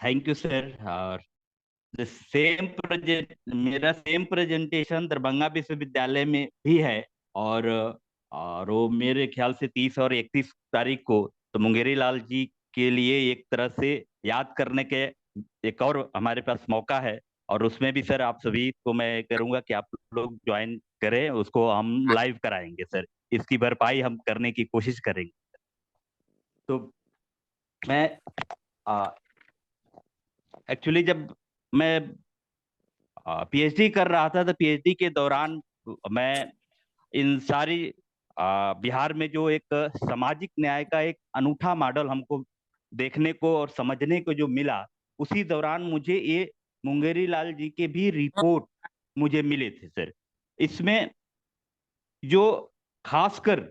Thank you sir. और same present मेरा same presentation Darbhanga विश्वविद्यालय में भी है। और वो मेरे ख्याल से 30 और 31 तारीख को तो मुंगेरी लाल जी के लिए एक तरह से याद करने के एक और हमारे पास मौका है। और उसमें भी सर आप सभी को मैं करूंगा कि आप लोग ज्वाइन करें, उसको हम लाइव कराएंगे सर। इसकी भरपाई हम करने की कोशिश करेंगे। तो मैं एक्चुअली जब मैं पीएचडी कर रहा था तो पीएचडी के दौरान मैं इन सारी बिहार में जो एक सामाजिक न्याय का एक अनूठा मॉडल हमको देखने को और समझने को जो मिला, उसी दौरान मुझे ये मुंगेरी लाल जी के भी रिपोर्ट मुझे मिले थे सर। इसमें जो खासकर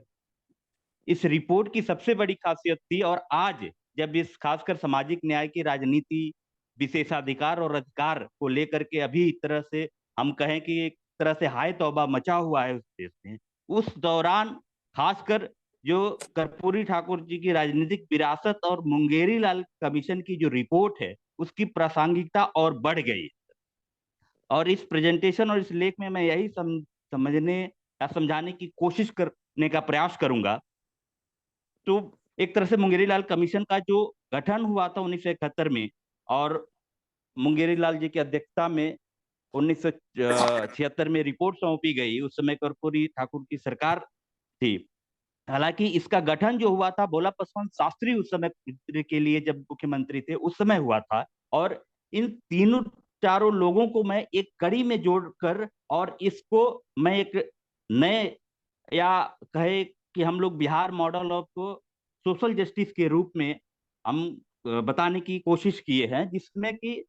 इस रिपोर्ट की सबसे बड़ी खासियत थी, और आज जब इस खासकर सामाजिक न्याय की राजनीति, विशेषाधिकार और अधिकार को लेकर के अभी एक तरह से हम कहें कि एक तरह से हाय तौबा मचा हुआ है उस देश में, उस दौरान खासकर जो कर्पूरी ठाकुर जी की राजनीतिक विरासत और मुंगेरी लाल कमीशन की जो रिपोर्ट है, उसकी प्रासंगिकता और बढ़ गई। और इस प्रेजेंटेशन और इस लेख में मैं यही समझने या समझाने की कोशिश करने का प्रयास करूंगा। तो एक तरह से मुंगेरी लाल कमीशन का जो गठन हुआ था 1971 में, और मुंगेरी लाल जी की अध्यक्षता में 1976 में रिपोर्ट सौंपी गई। उस समय कर्पूरी ठाकुर की सरकार थी। हालांकि इसका गठन जो हुआ था, भोला पासवान शास्त्री उस समय के लिए जब मुख्यमंत्री थे उस समय हुआ था। और इन तीनों चारों लोगों को मैं एक कड़ी में जोड़कर, और इसको मैं एक नए, या कहे कि हम लोग Bihar model of social justice के रूप में हम बताने की कोशिश किए हैं, जिसमें कि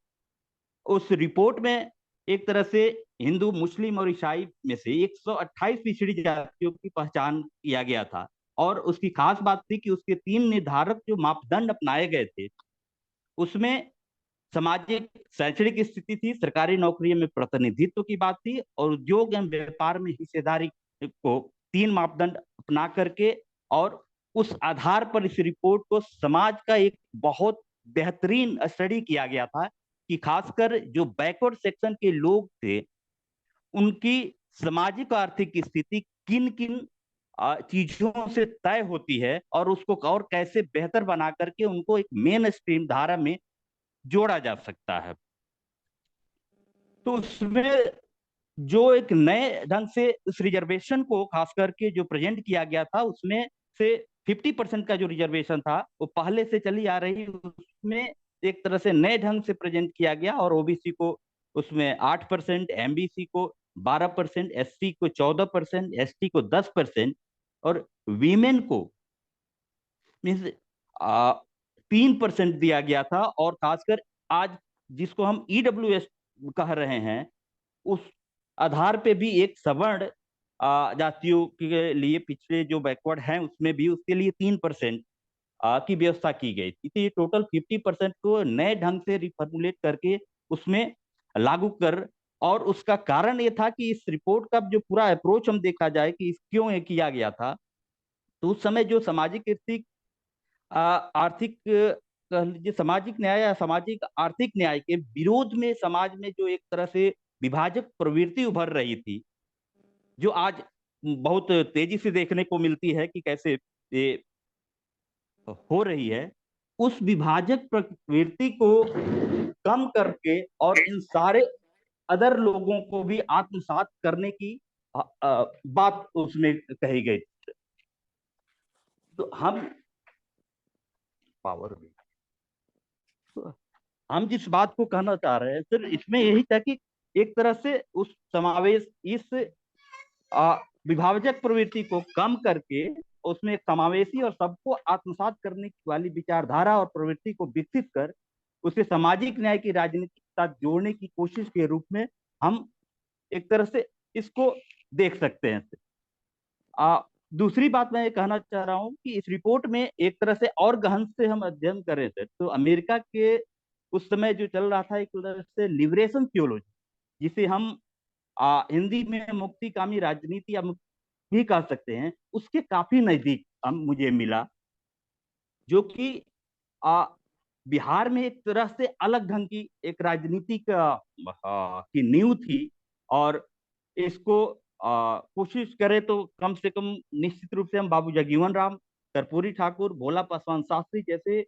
उस रिपोर्ट में एक तरह से हिंदू, मुस्लिम और ईसाई में से 128 पिछड़ी जातियों की पहचान किया गया था। और उसकी खास बात थी कि उसके 3 निर्धारक जो मापदंड अपनाए गए थे, उसमें सामाजिक शैक्षणिक स्थिति थी, सरकारी नौकरियों में प्रतिनिधित्व की बात थी, और उद्योग एवं व्यापार में हिस्सेदारी को 3 मापदंड अपना करके, और उस आधार पर इस रिपोर्ट को समाज का एक बहुत बेहतरीन स्टडी किया गया था कि खासकर जो बैकवर्ड सेक्शन के लोग थे, उनकी सामाजिक आर्थिक स्थिति किन किन चीजों से तय होती है, और उसको और कैसे बेहतर बना करके उनको एक मेन स्ट्रीम धारा में जोड़ा जा सकता है। तो उसमें जो एक नए ढंग से उस रिजर्वेशन को खास करके जो प्रेजेंट किया गया था, उसमें से 50% का जो रिजर्वेशन था वो पहले से चली आ रही, उसमें एक तरह से नए ढंग से प्रेजेंट किया गया। और ओबीसी को उसमें 8%, एमबीसी को 12%, एससी को 14%, एसटी को 10%, और वीमेन को मीन्स 3% दिया गया था। और खासकर आज जिसको हम ईडब्ल्यूएस कह रहे हैं, उस आधार पे भी एक सवर्ण जातियों के लिए, पिछड़े जो बैकवर्ड हैं उसमें भी उसके लिए 3% की व्यवस्था की गई थी। तो ये टोटल 50% को नए ढंग से रिफॉर्मुलेट करके उसमें लागू कर। और उसका कारण ये था कि इस रिपोर्ट का जो पूरा अप्रोच हम देखा जाए कि क्यों ये किया गया था, तो उस समय जो सामाजिक आर्थिक आर्थिक कह लीजिए सामाजिक न्याय या सामाजिक आर्थिक न्याय के विरोध में समाज में जो एक तरह से विभाजक प्रवृत्ति उभर रही थी, जो आज बहुत तेजी से देखने को मिलती है कि कैसे ये हो रही है, उस विभाजक प्रवृत्ति को कम करके और इन सारे अदर लोगों को भी आत्मसात करने की बात उसमें कही गई। तो हम पावर भी, तो हम जिस बात को कहना चाह रहे हैं सर, इसमें यही था कि एक तरह से उस समावेश, इस विभाजक प्रवृत्ति को कम करके उसमें एक समावेशी और सबको आत्मसात करने वाली विचारधारा और प्रवृत्ति को विकसित कर उसे सामाजिक न्याय की राजनीति के साथ जोड़ने की कोशिश के रूप में हम एक तरह से इसको देख सकते हैं। आ, दूसरी बात मैं ये कहना चाह रहा हूँ कि इस रिपोर्ट में एक तरह से और गहन से हम अध्ययन करें सर, तो अमेरिका के उस समय जो चल रहा था एक तरह से लिबरेशन थियोलॉजी, जिसे हम हिंदी में मुक्तिकामी राजनीति या भी कह सकते हैं, उसके काफी नजदीक हम मुझे मिला। जो कि बिहार में एक तरह से अलग ढंग की एक राजनीति का की नींव थी। और इसको कोशिश करें तो कम से कम निश्चित रूप से हम बाबू जगजीवन राम, कर्पूरी ठाकुर, भोला पासवान शास्त्री जैसे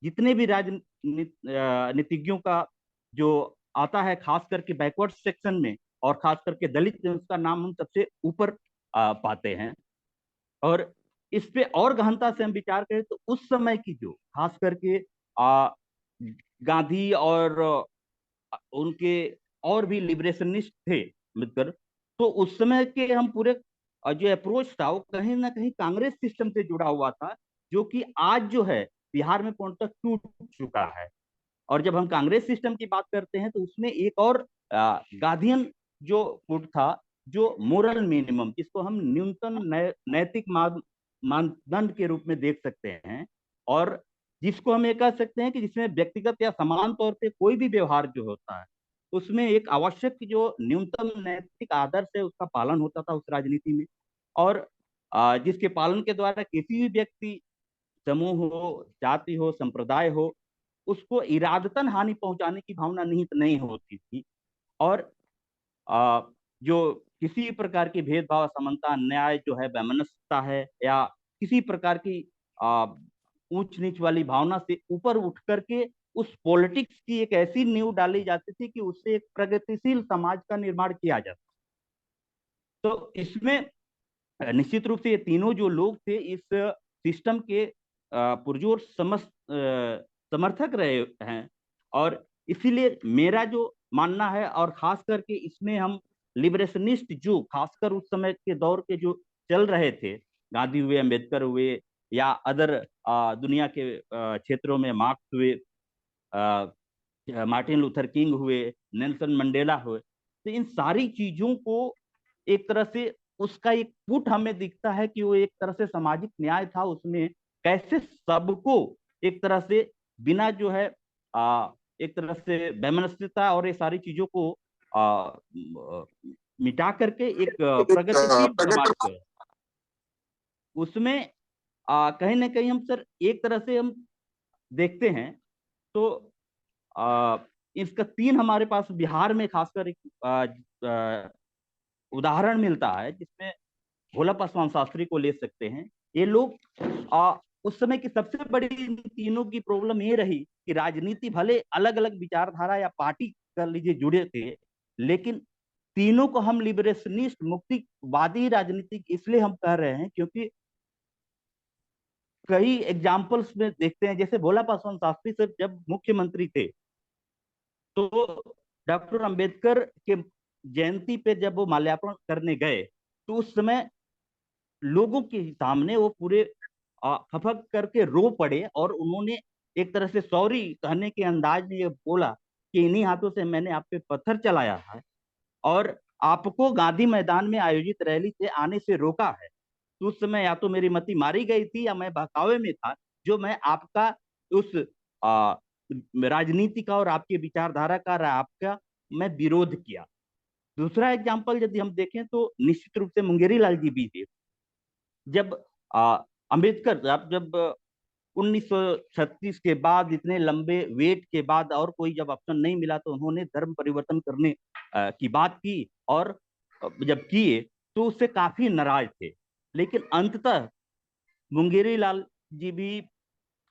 जितने भी राजनीतिज्ञों का जो आता है, खास करके बैकवर्ड सेक्शन में और खास करके दलित में, उसका नाम हम सबसे ऊपर पाते हैं। और इस पे और गहनता से हम विचार करें तो उस समय की जो खास करके गांधी और उनके और भी लिबरेशनिस्ट थे मिलकर, तो उस समय के हम पूरे जो अप्रोच था वो कहीं ना कहीं कांग्रेस सिस्टम से जुड़ा हुआ था, जो कि आज जो है बिहार में पूर्णतः टूट चुका है। और जब हम कांग्रेस सिस्टम की बात करते हैं तो उसमें एक और गांधीयन जो फुट था, जो मोरल मिनिमम, जिसको हम न्यूनतम नैतिक मानदंड के रूप में देख सकते हैं, और जिसको हम ये कह सकते हैं कि जिसमें व्यक्तिगत या समान तौर पे कोई भी व्यवहार जो होता है उसमें एक आवश्यक जो न्यूनतम नैतिक आदर्श है उसका पालन होता था उस राजनीति में। और जिसके पालन के द्वारा किसी भी व्यक्ति, समूह हो, जाति हो, संप्रदाय हो, उसको इरादतन हानि पहुंचाने की भावना निहित नहीं होती थी। और आ, जो किसी प्रकार की भेदभाव, असमानता, अन्याय जो है, वैमनस्यता है, या किसी प्रकार की आ, ऊंच नीच वाली भावना से ऊपर उठ करके उस पॉलिटिक्स की एक ऐसी नींव डाली जाती थी कि उससे एक प्रगतिशील समाज का निर्माण किया जाता। तो इसमें निश्चित रूप से ये तीनों जो लोग थे इस सिस्टम के पुरजोर समर्थक रहे हैं। और इसीलिए मेरा जो मानना है, और खास करके इसमें हम लिबरेशनिस्ट जो खासकर उस समय के दौर के जो चल रहे थे, गांधी हुए, अंबेडकर हुए, या अदर दुनिया के क्षेत्रों में मार्क्स हुए, मार्टिन लूथर किंग हुए, नेल्सन मंडेला हुए, तो इन सारी चीजों को एक तरह से उसका एक पुट हमें दिखता है कि वो एक तरह से सामाजिक न्याय था उसमें, कैसे सबको एक तरह से बिना जो है एक तरह से वैमनस्यता और ये सारी चीजों को मिटा करके एक प्रगतिशील समाज को उसमें कहीं ना कहीं हम सर एक तरह से हम देखते हैं। तो आ, इसका तीन हमारे पास बिहार में खासकर एक उदाहरण मिलता है, जिसमें भोला पासवान शास्त्री को ले सकते हैं। ये लोग उस समय की सबसे बड़ी इन तीनों की प्रॉब्लम ये रही कि राजनीति भले अलग अलग विचारधारा या पार्टी कर लीजिए जुड़े थे, लेकिन तीनों को हम लिबरेशनिस्ट मुक्तिवादी राजनीति इसलिए हम कह रहे हैं क्योंकि कई एग्जाम्पल्स में देखते हैं, जैसे भोला पासवान शास्त्री सर जब मुख्यमंत्री थे तो डॉक्टर अंबेडकर के जयंती पे जब वो माल्यार्पण करने गए तो उस समय लोगों के सामने वो पूरे फपक करके रो पड़े, और उन्होंने एक तरह से सॉरी कहने के अंदाज में ये बोला कि इन्हीं हाथों से मैंने आप पे पत्थर चलाया है और आपको गांधी मैदान में आयोजित रैली से आने से रोका है। तो उस समय या तो मेरी मति मारी गई थी या मैं बहकावे में था, जो मैं आपका उस आ, राजनीति का और आपके विचारधारा का और आपका मैं विरोध किया। दूसरा एग्जाम्पल यदि हम देखें तो निश्चित रूप से मुंगेरी लाल जी भी थे। जब अंबेडकर जब 1936 के बाद इतने लंबे वेट के बाद और कोई जब ऑप्शन नहीं मिला तो उन्होंने धर्म परिवर्तन करने की बात की, और जब किए तो उससे काफी नाराज थे। लेकिन अंततः मुंगेरी लाल जी भी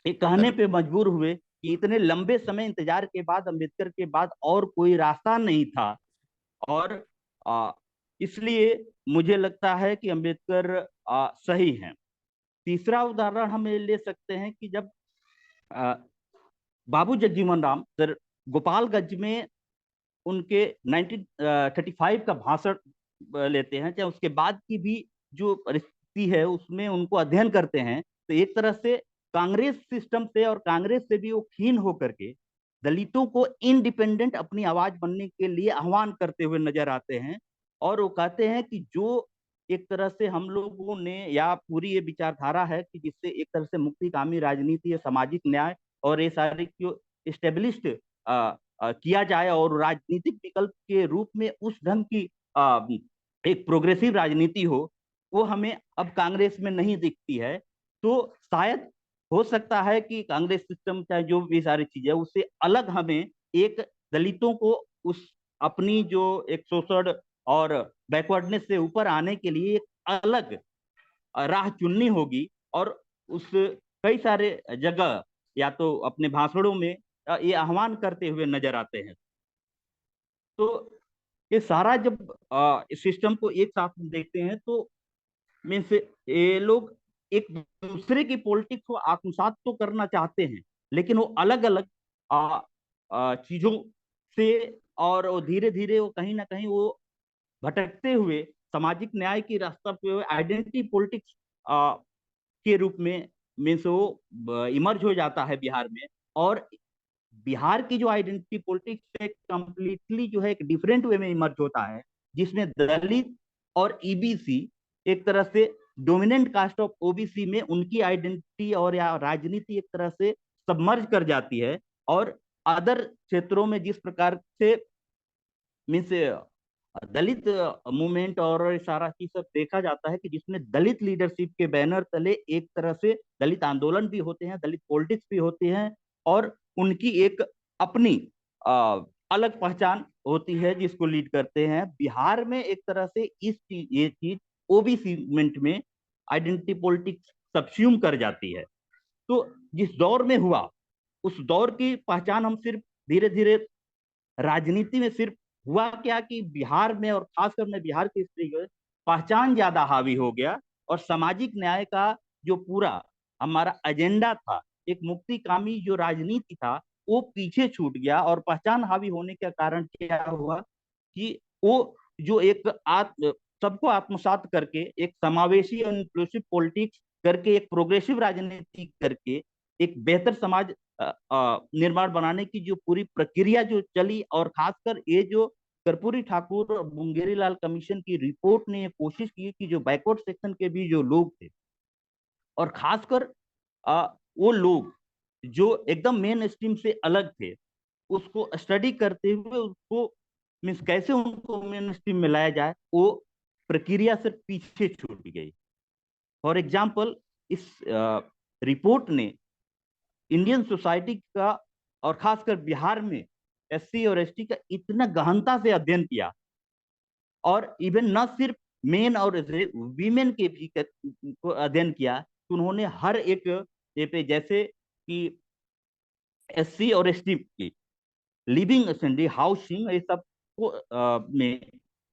एक कहने पे मजबूर हुए कि इतने लंबे समय इंतजार के बाद, अंबेडकर के बाद और कोई रास्ता नहीं था। और आ, इसलिए मुझे लगता है कि अंबेडकर सही हैं। तीसरा उदाहरण हम ये ले सकते हैं कि जब आ, बाबू जगजीवन राम सर गोपालगंज में उनके 1935 का भाषण लेते हैं, चाहे उसके बाद की भी जो परिस्थिति है उसमें उनको अध्ययन करते हैं, तो एक तरह से कांग्रेस सिस्टम से और कांग्रेस से भी वो खीन होकर के दलितों को इंडिपेंडेंट अपनी आवाज बनने के लिए आह्वान करते हुए नजर आते हैं। और वो कहते हैं कि जो एक तरह से हम लोगों ने, या पूरी ये विचारधारा है कि जिससे एक तरह से मुक्तिकामी राजनीति या सामाजिक न्याय और ये सारी जो स्टेब्लिश्ड किया जाए और राजनीतिक विकल्प के रूप में उस ढंग की आ, एक प्रोग्रेसिव राजनीति हो, वो हमें अब कांग्रेस में नहीं दिखती है। तो शायद हो सकता है कि कांग्रेस सिस्टम चाहे जो भी सारी चीजें, उससे अलग हमें एक दलितों को उस अपनी जो एक शोषण और बैकवर्डनेस से ऊपर आने के लिए एक अलग राह चुननी होगी। और उस कई सारे जगह या तो अपने भाषणों में ये आह्वान करते हुए नजर आते हैं। तो ये सारा जब इस सिस्टम को एक साथ में देखते हैं तो मीन्स ये लोग एक दूसरे की पॉलिटिक्स को आत्मसात तो करना चाहते हैं, लेकिन वो अलग अलग चीजों से, और वो धीरे धीरे वो कहीं ना कहीं वो भटकते हुए सामाजिक न्याय की रास्ता पे आइडेंटिटी पॉलिटिक्स के रूप में मीन्स वो इमर्ज हो जाता है बिहार में। और बिहार की जो आइडेंटिटी पॉलिटिक्स है कंप्लीटली जो है एक डिफरेंट वे में इमर्ज होता है, जिसमें दलित और ईबीसी एक तरह से डोमिनेंट कास्ट ऑफ ओबीसी में उनकी आइडेंटिटी और या राजनीति एक तरह से सबमर्ज कर जाती है। और अदर क्षेत्रों में जिस प्रकार से मीन्स दलित मूवमेंट और सारा चीज सब देखा जाता है कि जिसमें दलित लीडरशिप के बैनर तले एक तरह से दलित आंदोलन भी होते हैं, दलित पॉलिटिक्स भी होती हैं, और उनकी एक अपनी अलग पहचान होती है जिसको लीड करते हैं। बिहार में एक तरह से ये चीज ओबीसी मूवमेंट में आइडेंटिटी पॉलिटिक्स सबस्यूम कर जाती है। तो जिस दौर में हुआ, उस दौर की पहचान हम सिर्फ धीरे धीरे राजनीति में सिर्फ हुआ क्या कि बिहार में और खासकर में बिहार की स्त्री को पहचान ज्यादा हावी हो गया, और सामाजिक न्याय का जो पूरा हमारा एजेंडा था, एक मुक्तिकामी जो राजनीति था, वो पीछे छूट गया। और पहचान हावी होने का कारण क्या हुआ कि वो जो एक सबको आत्मसात करके एक समावेशी और इंक्लूसिव पॉलिटिक्स करके एक प्रोग्रेसिव राजनीति करके एक बेहतर समाज निर्माण बनाने की जो पूरी प्रक्रिया जो चली, और खासकर ये जो कर्पूरी ठाकुर और मुंगेरी लाल कमीशन की रिपोर्ट ने ये कोशिश की कि जो बैकवर्ड सेक्शन के भी जो लोग थे, और खासकर वो लोग जो एकदम मेन स्ट्रीम से अलग थे, उसको स्टडी करते हुए उसको मीन्स कैसे उनको मेन स्ट्रीम में लाया जाए, वो प्रक्रिया से पीछे छूट गई। फॉर एग्जाम्पल, इस रिपोर्ट ने इंडियन सोसाइटी का और खासकर बिहार में एससी और एसटी का इतना गहनता से अध्ययन किया, और इवन न सिर्फ मेन और वीमेन के भी को अध्ययन किया कि उन्होंने हर एक पे जैसे कि एससी और एसटी की लिविंग स्टैंडर्ड, हाउसिंग, ये सब को में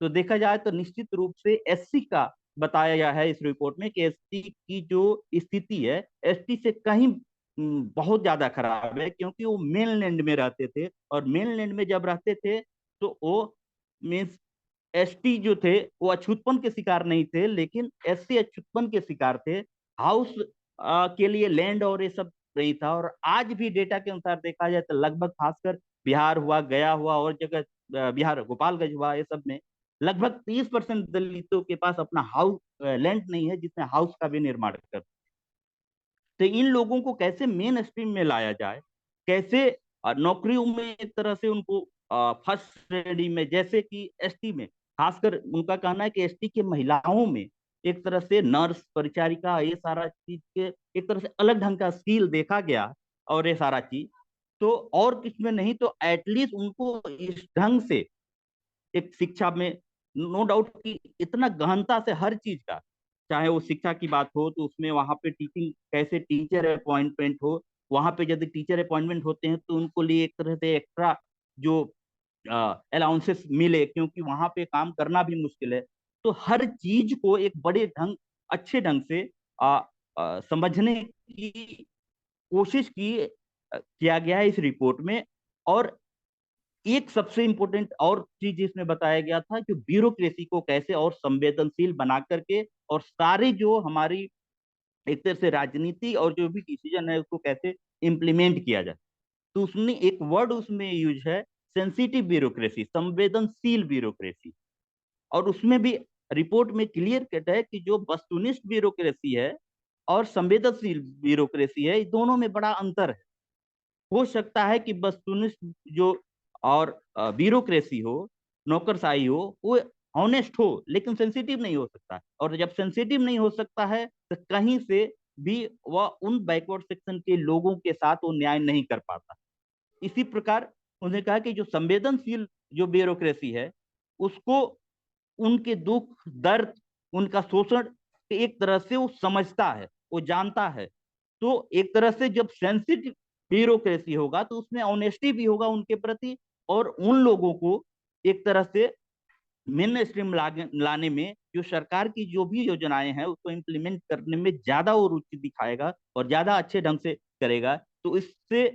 तो देखा जाए तो निश्चित रूप से एससी का बताया गया है इस रिपोर्ट में कि एसटी की जो स्थिति है एसटी से कहीं बहुत ज्यादा खराब है, क्योंकि वो मेनलैंड में रहते थे, और मेनलैंड में जब रहते थे तो वो मीन्स एसटी जो थे वो अछूतपन के शिकार नहीं थे, लेकिन एससी अछूतपन के शिकार थे। हाउस के लिए लैंड और ये सब नहीं था। और आज भी डेटा के अनुसार देखा जाए तो लगभग खासकर बिहार हुआ, गया हुआ, और जगह बिहार गोपालगंज हुआ, ये सब में लगभग 30% दलितों के पास अपना हाउस लैंड नहीं है जिसमें हाउस का भी निर्माण कर। तो इन लोगों को कैसे मेन स्ट्रीम में लाया जाए, कैसे नौकरियों में एक तरह से उनको फर्स्ट श्रेणी में, जैसे कि एसटी में खासकर उनका कहना है कि एसटी के महिलाओं में एक तरह से नर्स, परिचारिका, ये सारा चीज के एक तरह से अलग ढंग का स्किल देखा गया, और ये सारा चीज तो और किसमें नहीं तो एटलीस्ट उनको इस ढंग से एक शिक्षा में, नो डाउट कि इतना गहनता से हर चीज का, चाहे वो शिक्षा की बात हो तो उसमें वहां पे टीचिंग कैसे टीचर अपॉइंटमेंट हो, वहां पे यदि टीचर अपॉइंटमेंट होते हैं तो उनको लिए एक तरह से एक्स्ट्रा जो अलाउंसेस मिले, क्योंकि वहां पे काम करना भी मुश्किल है। तो हर चीज को एक बड़े ढंग, अच्छे ढंग से समझने की कोशिश किया गया है इस रिपोर्ट में। और एक सबसे इंपॉर्टेंट और चीज इसमें बताया गया था कि ब्यूरोक्रेसी को कैसे और संवेदनशील बना करके, और सारी जो हमारी एक तरह से राजनीति और जो भी डिसीजन है उसको कैसे इम्प्लीमेंट किया जाए। तो उसने एक वर्ड उसमें यूज है, सेंसिटिव ब्यूरोक्रेसी, संवेदनशील ब्यूरोक्रेसी। और उसमें भी रिपोर्ट में क्लियर कट है कि जो वस्तुनिष्ठ ब्यूरोक्रेसी है और संवेदनशील ब्यूरोक्रेसी है, इन दोनों में बड़ा अंतर है। हो सकता है कि वस्तुनिष्ठ जो और ब्यूरोक्रेसी हो, नौकरशाही हो, वो ऑनेस्ट हो, लेकिन सेंसिटिव नहीं हो सकता। और जब सेंसिटिव नहीं हो सकता है तो कहीं से भी वह उन बैकवर्ड सेक्शन के लोगों के साथ वो न्याय नहीं कर पाता। इसी प्रकार उन्होंने कहा कि जो संवेदनशील जो ब्यूरोक्रेसी है उसको उनके दुख दर्द उनका शोषण एक तरह से वो समझता है, वो जानता है। तो एक तरह से जब सेंसिटिव ब्यूरोक्रेसी होगा तो उसमें ऑनेस्टी भी होगा उनके प्रति, और उन लोगों को एक तरह से मेन स्ट्रीम लाने में जो सरकार की जो भी योजनाएं हैं उसको इम्प्लीमेंट करने में ज्यादा वो रुचि दिखाएगा और ज्यादा अच्छे ढंग से करेगा। तो इससे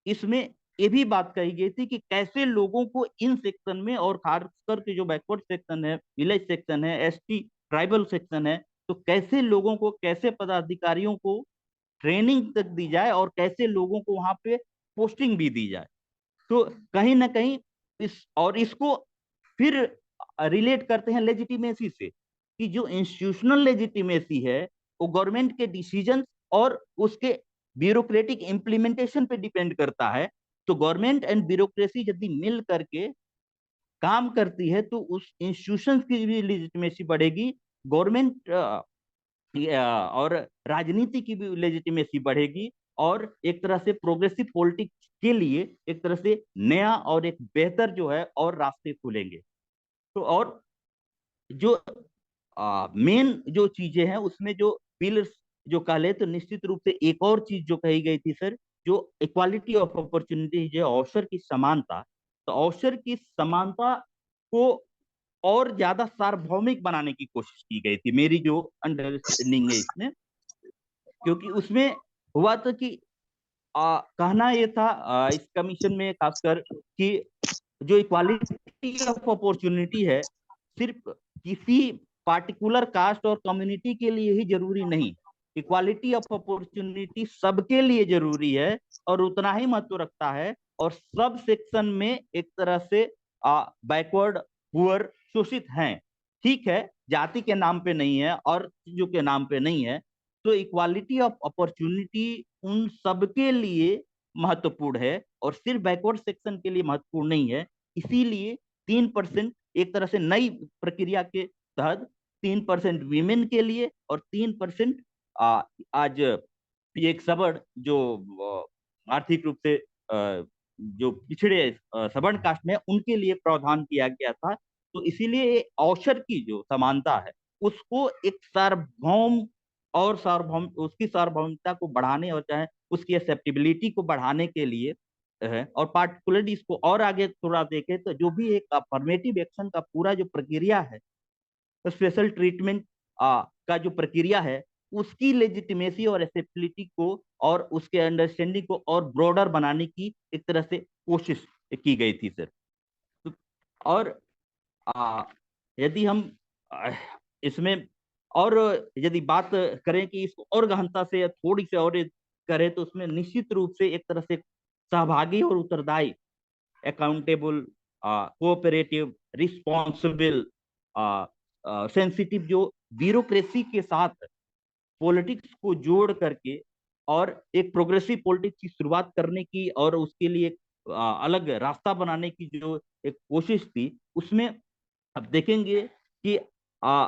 इसमें ये भी बात कही गई थी कि कैसे लोगों को इन सेक्शन में, और खासकर के जो बैकवर्ड सेक्शन है, विलेज सेक्शन है, एसटी ट्राइबल सेक्शन है, तो कैसे लोगों को, कैसे पदाधिकारियों को ट्रेनिंग तक दी जाए और कैसे लोगों को वहां पे पोस्टिंग भी दी जाए। तो कहीं ना कहीं इसको फिर रिलेट करते हैं लेजिटिमेसी से, कि जो इंस्टीट्यूशनल लेजिटिमेसी है वो गवर्नमेंट के डिसीजन और उसके ब्यूरोक्रेटिक इम्प्लीमेंटेशन पे डिपेंड करता है। तो गवर्नमेंट एंड ब्यूरोक्रेसी यदि मिल करके काम करती है तो उस इंस्टीट्यूशन की भी लेजिटिमेसी बढ़ेगी, गवर्नमेंट और राजनीति की भी लेजिटिमेसी बढ़ेगी, और एक तरह से प्रोग्रेसिव पॉलिटिक्स के लिए एक तरह से नया और एक बेहतर जो है और रास्ते खुलेंगे। तो और जो मेन जो चीजें हैं उसमें जो पिलर्स जो कह ले, तो निश्चित रूप से एक और चीज जो कही गई थी सर, जो इक्वालिटी ऑफ अपॉर्चुनिटी, जो अवसर की समानता। तो अवसर की समानता को और ज्यादा सार्वभौमिक बनाने की कोशिश की गई थी, मेरी जो अंडरस्टैंडिंग है इसमें। क्योंकि उसमें हुआ था कि कहना ये था इस कमीशन में खासकर कि जो इक्वालिटी ऑफ अपॉर्चुनिटी है सिर्फ किसी पार्टिकुलर कास्ट और कम्युनिटी के लिए ही जरूरी नहीं, इक्वालिटी ऑफ अपॉर्चुनिटी सबके लिए जरूरी है और उतना ही महत्व रखता है। और सब सेक्शन में एक तरह से बैकवर्ड, पुअर, शोषित हैं, ठीक है, जाति के नाम पे नहीं है और चीजों के नाम पे नहीं है। तो इक्वालिटी ऑफ अपॉर्चुनिटी उन सबके लिए महत्वपूर्ण है और सिर्फ बैकवर्ड सेक्शन के लिए महत्वपूर्ण नहीं है। इसीलिए 3% एक तरह से नई प्रक्रिया के तहत 3% वीमेन के लिए और 3% आज ये एक सबड़ जो आर्थिक रूप से जो पिछड़े सवर्ण कास्ट में उनके लिए प्रावधान किया गया था। तो इसीलिए अवसर की जो समानता है उसको एक सार्वभौम और सार्वभौम उसकी सार्वभौमिकता को बढ़ाने और चाहे उसकी एक्सेप्टेबिलिटी को बढ़ाने के लिए है। और पार्टिकुलरली इसको और आगे थोड़ा देखें तो जो भी एक अफर्मेटिव एक्शन का पूरा जो प्रक्रिया है, स्पेशल ट्रीटमेंट का जो प्रक्रिया है, उसकी लेजिटिमेसी और एक्सेप्टेबिलिटी को और उसके अंडरस्टैंडिंग को और ब्रॉडर बनाने की एक तरह से कोशिश की गई थी सर। तो और आ, यदि हम आ, इसमें और यदि बात करें कि इसको और गहनता से या थोड़ी से और करें तो उसमें निश्चित रूप से एक तरह से सहभागी और उत्तरदायी, अकाउंटेबल, कोऑपरेटिव, रिस्पॉन्सिबल, सेंसिटिव जो ब्यूरोक्रेसी के साथ पॉलिटिक्स को जोड़ करके और एक प्रोग्रेसिव पॉलिटिक्स की शुरुआत करने की और उसके लिए अलग रास्ता बनाने की जो एक कोशिश थी, उसमें अब देखेंगे कि आ,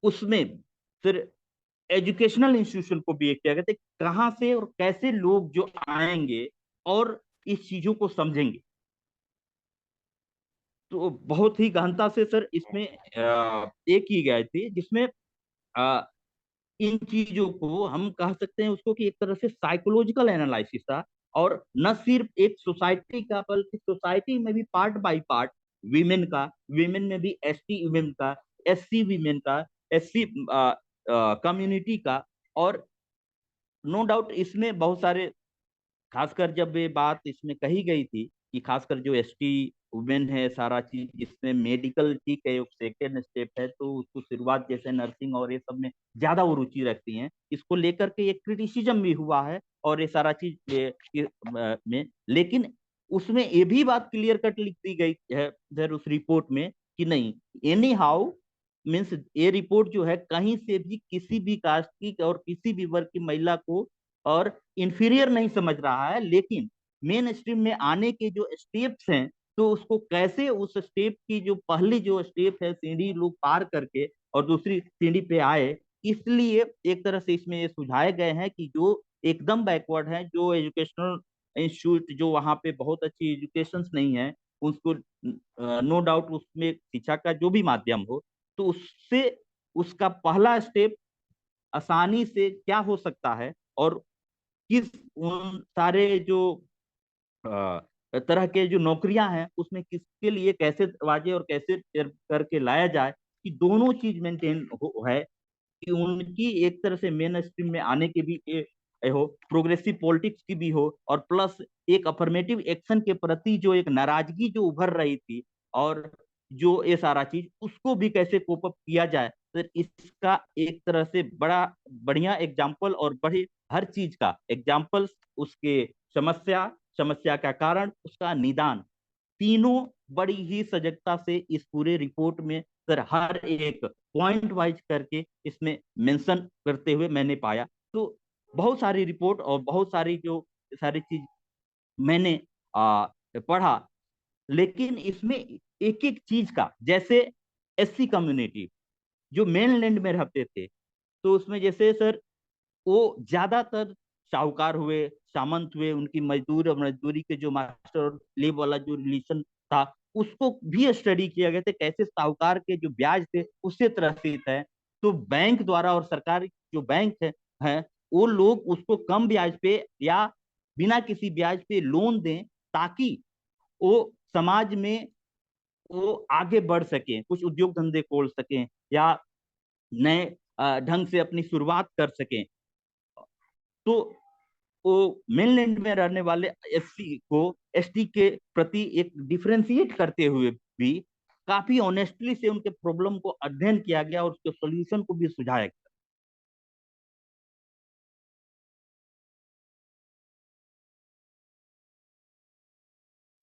उसमें फिर एजुकेशनल इंस्टीट्यूशन को भी एक किया गया था, कहाँ से और कैसे लोग जो आएंगे और इस चीजों को समझेंगे। तो बहुत ही गहनता से सर इसमें एक की गए थे जिसमें आ, इन चीजों को हम कह सकते हैं उसको कि एक तरह से साइकोलॉजिकल एनालिसिस था। और न सिर्फ एक सोसाइटी का बल्कि सोसाइटी में भी पार्ट बाय पार्ट वीमेन का, वीमेन में भी एसटी वीमेन का, एससी वीमेन का, एससी कम्युनिटी का। और नो डाउट इसमें बहुत सारे, खासकर जब ये बात इसमें कही गई थी कि खासकर जो एसटी वुमेन है, सारा चीज इसमें मेडिकल ठीक है, एक सेकेंड स्टेप है, तो उसको शुरुआत जैसे नर्सिंग और ये सब में ज्यादा वो रुचि रखती हैं, इसको लेकर के एक क्रिटिसिज्म भी हुआ है और ये सारा चीज में। लेकिन उसमें ये भी बात क्लियर कट लिख दी गई है इधर उस रिपोर्ट में कि नहीं, एनी हाउ मीन्स ये रिपोर्ट जो है कहीं से भी किसी भी कास्ट की और किसी भी वर्ग की महिला को और इंफीरियर नहीं समझ रहा है, लेकिन मेन स्ट्रीम में आने के जो स्टेप्स हैं तो उसको कैसे उस स्टेप की जो पहली जो स्टेप है सीढ़ी लोग पार करके और दूसरी सीढ़ी पे आए, इसलिए एक तरह से इसमें ये सुझाए गए हैं कि जो एकदम बैकवर्ड है, जो एजुकेशनल इंस्टीट्यूट जो वहाँ पे बहुत अच्छी एजुकेशन नहीं है, उसको नो डाउट उसमें शिक्षा का जो भी माध्यम हो, तो उससे उसका पहला स्टेप आसानी से क्या हो सकता है, और किस उन सारे जो तरह के जो नौकरियां हैं उसमें किसके लिए कैसे वाजे और कैसे करके लाया जाए कि दोनों चीज मेंटेन है, कि उनकी एक तरह से मेन स्ट्रीम में आने के भी हो, प्रोग्रेसिव पॉलिटिक्स की भी हो, और प्लस एक अफर्मेटिव एक्शन के प्रति जो एक नाराजगी जो उभर रही थी, और जो ये सारा चीज उसको भी कैसे कोप अप किया जाए। तो इसका एक तरह से बड़ा बढ़िया एग्जाम्पल, और बड़े हर चीज का एग्जाम्पल, उसके समस्या, समस्या का कारण, उसका निदान, तीनों बड़ी ही सजगता से इस पूरे रिपोर्ट में सर हर एक पॉइंट वाइज करके इसमें मेंशन करते हुए मैंने पाया। तो बहुत सारी रिपोर्ट और बहुत सारी जो सारी चीज मैंने पढ़ा, लेकिन इसमें एक एक चीज का, जैसे एससी कम्युनिटी जो मेनलैंड में रहते थे, तो उसमें जैसे सर वो ज्यादातर साहूकार हुए, सामंत हुए, उनकी मजदूर और मजदूरी के जो मास्टर और स्लेव वाला जो रिलेशन था, उसको भी स्टडी किया गया था, कैसे साहूकार के जो ब्याज थे उससे त्रसित है, तो बैंक द्वारा और सरकार जो बैंक है वो लोग उसको कम ब्याज पे या बिना किसी ब्याज पे लोन दें, ताकि वो समाज में वो आगे बढ़ सके, कुछ उद्योग धंधे खोल सकें, या नए ढंग से अपनी शुरुआत कर सकें। तो वो मेनलैंड में रहने वाले एससी को एसटी के प्रति एक डिफरेंशिएट करते हुए भी काफी ऑनेस्टली से उनके प्रॉब्लम को अध्ययन किया गया और उसके सॉल्यूशन को भी सुझाया गया।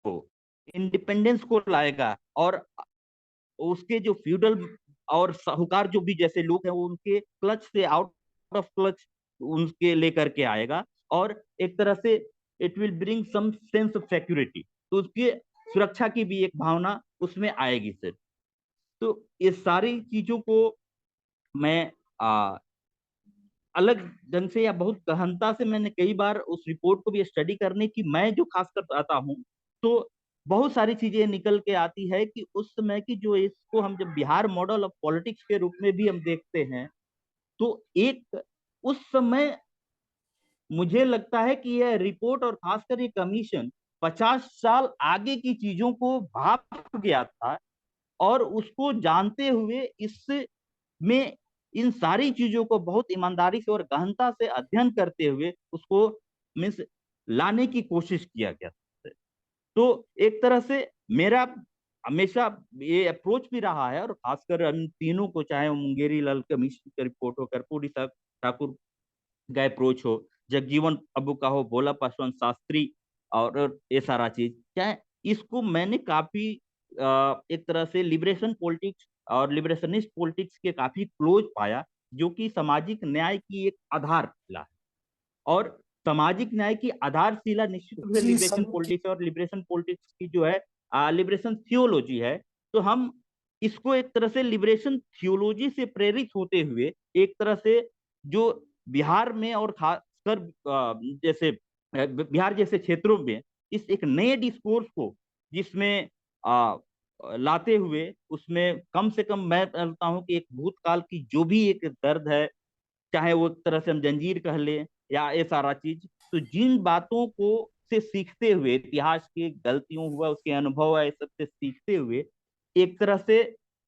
तो इंडिपेंडेंस को लाएगा, और उसके जो फ्यूडल और साहूकार जो भी जैसे लोग हैं वो उनके क्लच से आउट ऑफ क्लच उनके लेकर के आएगा, और एक तरह से it will bring some sense of security, तो उसकी सुरक्षा की भी एक भावना उसमें आएगी सर। तो ये सारी चीजों को मैं अलग ढंग से या बहुत गहनता से मैंने कई बार उस रिपोर्ट को भी स्टडी करने की मैं जो खास कर आता हूँ, तो बहुत सारी चीजें निकल के आती है कि उस समय की जो, इसको हम जब बिहार मॉडल ऑफ पॉलिटिक्स के रूप में भी हम देखते हैं, तो एक उस समय मुझे लगता है कि यह रिपोर्ट और खासकर ये कमीशन 50 साल आगे की चीजों को भाप गया था, और उसको जानते हुए इस में इन सारी चीजों को बहुत ईमानदारी से और गहनता से अध्ययन करते हुए उसको मीन्स लाने की कोशिश किया गया। तो एक तरह से मेरा हमेशा ये अप्रोच भी रहा है, और खासकर हम तीनों को, चाहे वो मुंगेरी लाल कमीशन की रिपोर्ट हो, कर्पूरी ठाकुर का अप्रोच हो, जगजीवन अबू का हो, भोला पासवान शास्त्री, और ये सारा चीज क्या है, इसको मैंने काफी एक तरह से लिबरेशन पॉलिटिक्स और लिबरेशनिस्ट पॉलिटिक्स के काफी क्लोज पाया, जो कि सामाजिक न्याय की एक आधारशिला है। और सामाजिक न्याय की आधारशिला निश्चित रूप से जी लिबरेशन सब पॉलिटिक्स और लिबरेशन पॉलिटिक्स की जो है लिबरेशन थियोलॉजी है। तो हम इसको एक तरह से लिबरेशन थियोलॉजी से प्रेरित होते हुए एक तरह से जो बिहार में और खासकर जैसे बिहार जैसे क्षेत्रों में इस एक नए डिस्कोर्स को जिसमें लाते हुए, उसमें कम से कम मैं कहता हूँ कि एक भूतकाल की जो भी एक दर्द है, चाहे वो एक तरह से हम जंजीर कह लें या ये सारा चीज, तो जिन बातों को से सीखते हुए, इतिहास की गलतियों हुआ उसके अनुभव है सबसे सीखते हुए, एक तरह से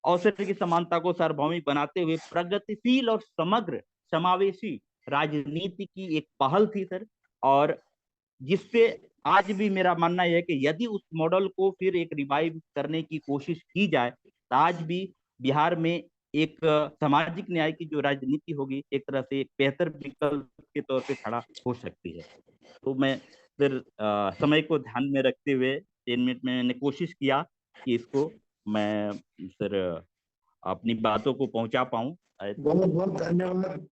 अवसर की समानता को सार्वभौमिक बनाते हुए प्रगतिशील और समग्र समावेशी राजनीति की एक पहल थी सर। और जिससे आज भी मेरा मानना यह है कि यदि उस मॉडल को फिर एक रिवाइव करने की कोशिश की जाए, तो आज भी बिहार में एक सामाजिक न्याय की जो राजनीति होगी एक तरह से एक बेहतर विकल्प के तौर पे खड़ा हो सकती है। तो मैं फिर समय को ध्यान में रखते हुए 3 मिनट में मैंने कोशिश किया कि इसको मैं फिर अपनी बातों को पहुंचा पाऊं। बहुत बहुत धन्यवाद।